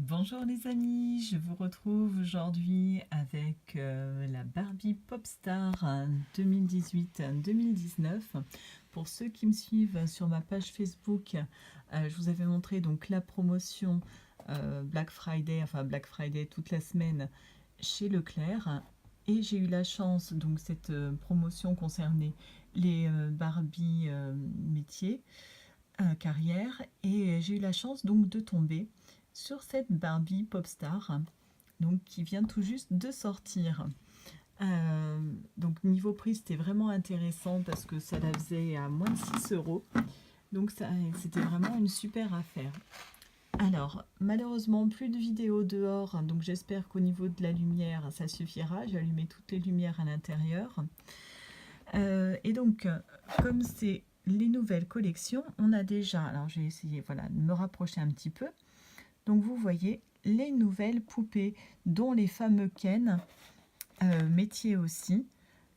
Bonjour les amis, je vous retrouve aujourd'hui avec la Barbie Popstar 2018-2019. Pour ceux qui me suivent sur ma page Facebook, je vous avais montré donc la promotion Black Friday, enfin Black Friday toute la semaine chez Leclerc. Et j'ai eu la chance, donc cette promotion concernait les Barbie métiers, carrière, et j'ai eu la chance donc de tomber sur cette Barbie Popstar, donc qui vient tout juste de sortir. Donc niveau prix, c'était vraiment intéressant parce que ça la faisait à moins de 6 euros. Donc c'était vraiment une super affaire. Alors, malheureusement, plus de vidéos dehors, donc j'espère qu'au niveau de la lumière, ça suffira. J'ai allumé toutes les lumières à l'intérieur. Et donc, comme c'est les nouvelles collections, on a déjà, alors j'ai essayé voilà, de me rapprocher un petit peu. Donc vous voyez les nouvelles poupées, dont les fameux Ken, métier aussi,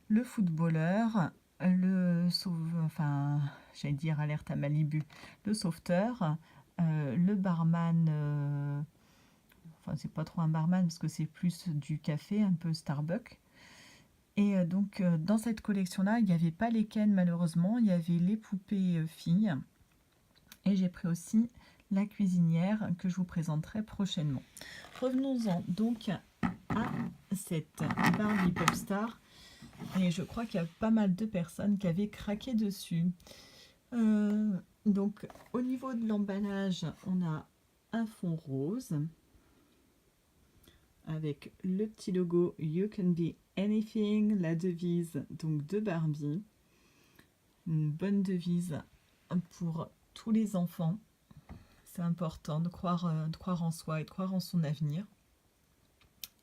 le footballeur, enfin, j'allais dire alerte à Malibu, le sauveteur, le barman, enfin c'est pas trop un barman parce que c'est plus du café, un peu Starbucks. Et donc dans cette collection-là, il n'y avait pas les Ken malheureusement, il y avait les poupées filles. Et j'ai pris aussi la cuisinière que je vous présenterai prochainement. Revenons-en donc à cette Barbie Popstar. Et je crois qu'il y a pas mal de personnes qui avaient craqué dessus. Donc au niveau de l'emballage, on a un fond rose avec le petit logo You Can Be Anything, la devise donc de Barbie. Une bonne devise pour tous les enfants. C'est important de croire en soi et de croire en son avenir.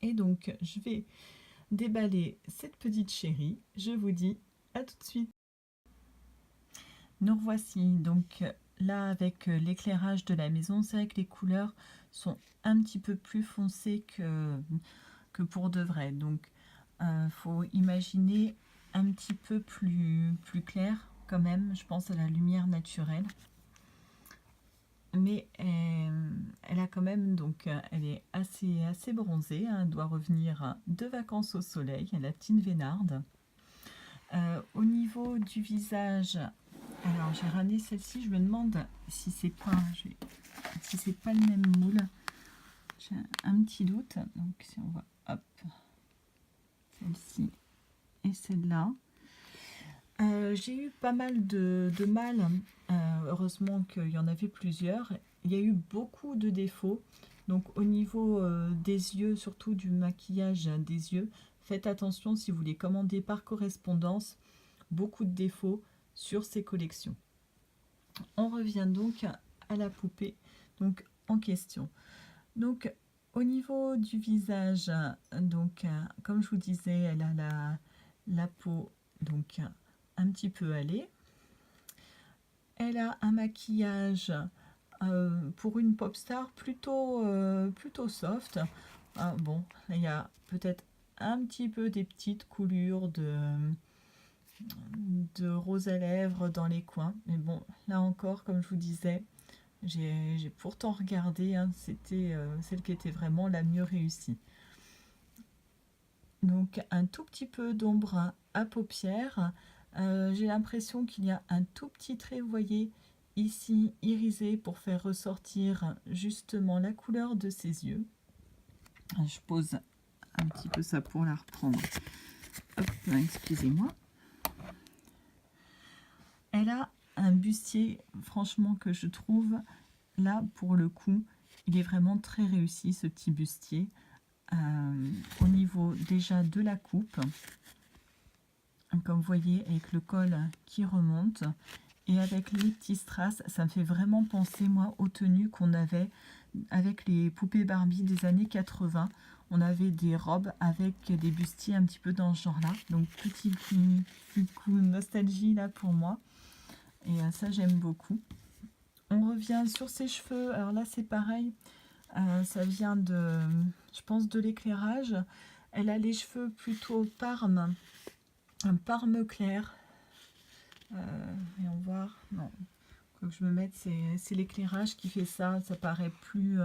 Et donc, je vais déballer cette petite chérie. Je vous dis à tout de suite. Nous revoici donc là avec l'éclairage de la maison. C'est vrai que les couleurs sont un petit peu plus foncées que pour de vrai. Donc, faut imaginer un petit peu plus clair quand même. Je pense à la lumière naturelle. Mais elle a quand même, donc elle est assez bronzée, hein, elle doit revenir de vacances au soleil, la petite Vénarde. Au niveau du visage, alors j'ai ramené celle-ci, je me demande si c'est pas, si c'est pas le même moule. J'ai un petit doute, donc si on voit, hop, celle-ci et celle-là. J'ai eu pas mal de mal, heureusement qu'il y en avait plusieurs. Il y a eu beaucoup de défauts. Donc au niveau des yeux, surtout du maquillage des yeux, faites attention si vous les commandez par correspondance. Beaucoup de défauts sur ces collections. On revient donc à la poupée donc, en question. Donc au niveau du visage, donc, comme je vous disais, elle a la peau donc un petit peu allée. Elle a un maquillage pour une pop star plutôt soft. Bon, il y a peut-être un petit peu des petites coulures de rose à lèvres dans les coins. Mais bon, là encore, comme je vous disais, j'ai pourtant regardé, hein, c'était celle qui était vraiment la mieux réussie. Donc un tout petit peu d'ombre à paupières. J'ai l'impression qu'il y a un tout petit trait, vous voyez, ici irisé pour faire ressortir justement la couleur de ses yeux. Je pose un petit peu ça pour la reprendre. Hop, excusez-moi. Elle a un bustier, franchement, que je trouve, là, pour le coup, il est vraiment très réussi, ce petit bustier. Au niveau déjà de la coupe, comme vous voyez, avec le col qui remonte, et avec les petits strass, ça me fait vraiment penser, moi, aux tenues qu'on avait avec les poupées Barbie des années 80. On avait des robes avec des bustiers un petit peu dans ce genre-là. Donc, petit coup de nostalgie là pour moi. Et ça, j'aime beaucoup. On revient sur ses cheveux. Alors là, c'est pareil. Ça vient je pense, de l'éclairage. Elle a les cheveux plutôt parme. Un parme clair. Voyons voir. Non. Faut que je me mette, c'est l'éclairage qui fait ça. Ça paraît plus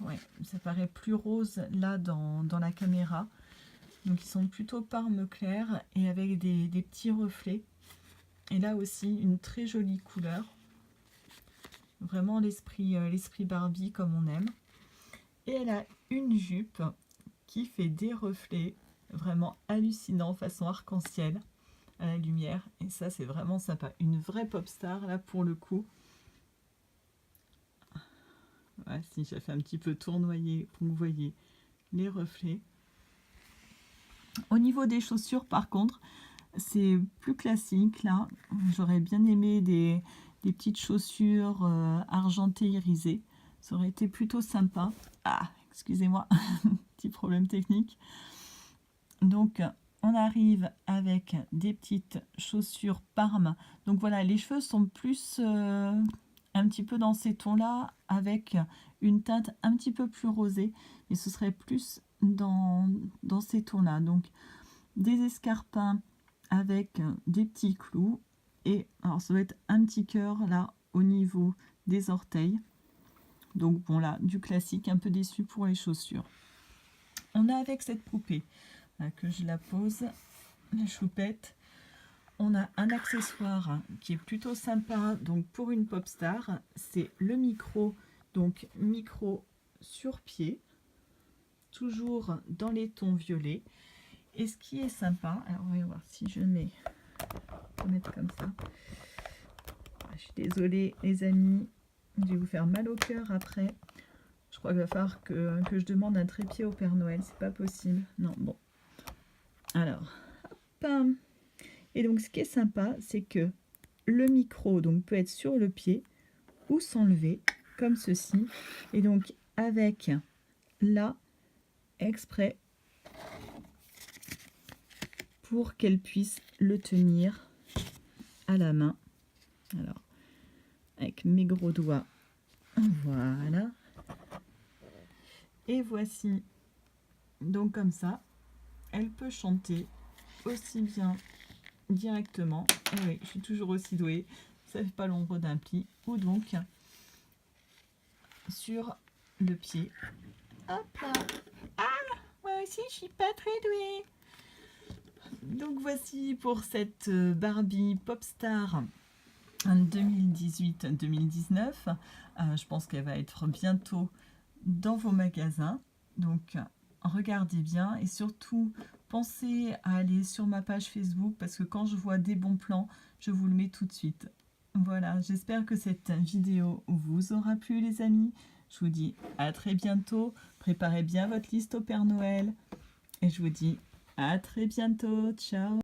Ouais, ça paraît plus rose là dans la caméra. Donc ils sont plutôt parme clair et avec des petits reflets. Et là aussi, une très jolie couleur. Vraiment l'esprit Barbie comme on aime. Et elle a une jupe qui fait des reflets vraiment hallucinants façon arc-en-ciel à la lumière. Et ça, c'est vraiment sympa. Une vraie pop star là pour le coup. Ouais, si j'ai fait un petit peu tournoyer pour que vous voyez les reflets. Au niveau des chaussures, par contre, c'est plus classique là. J'aurais bien aimé des petites chaussures argentées irisées. Ça aurait été plutôt sympa. Ah, excusez-moi, petit problème technique. Donc, on arrive avec des petites chaussures Parme. Donc voilà, les cheveux sont plus un petit peu dans ces tons-là, avec une teinte un petit peu plus rosée. Mais ce serait plus dans ces tons-là. Donc, des escarpins avec des petits clous. Et alors, ça va être un petit cœur là au niveau des orteils. Donc bon là, du classique, un peu déçu pour les chaussures. On a avec cette poupée, là, que je la pose, la choupette, on a un accessoire qui est plutôt sympa, donc pour une pop star, c'est le micro, donc micro sur pied, toujours dans les tons violets. Et ce qui est sympa, alors on va voir si je mets, je vais mettre comme ça. Je suis désolée les amis, je vais vous faire mal au cœur après. Je crois qu'il va falloir que je demande un trépied au Père Noël, c'est pas possible. Non, bon. Alors, hop. Et donc ce qui est sympa, c'est que le micro donc, peut être sur le pied ou s'enlever, comme ceci. Et donc avec là, exprès, pour qu'elle puisse le tenir à la main. Alors, avec mes gros doigts, voilà. Et voici, donc comme ça, elle peut chanter aussi bien directement, et oui, je suis toujours aussi douée, ça fait pas l'ombre d'un pli, ou donc sur le pied. Hop là. Ah, moi aussi je suis pas très douée. Donc voici pour cette Barbie Popstar 2018-2019. Je pense qu'elle va être bientôt dans vos magasins. Donc regardez bien et surtout pensez à aller sur ma page Facebook parce que quand je vois des bons plans, je vous le mets tout de suite. Voilà, j'espère que cette vidéo vous aura plu les amis. Je vous dis à très bientôt. Préparez bien votre liste au Père Noël. Et je vous dis à très bientôt. Ciao.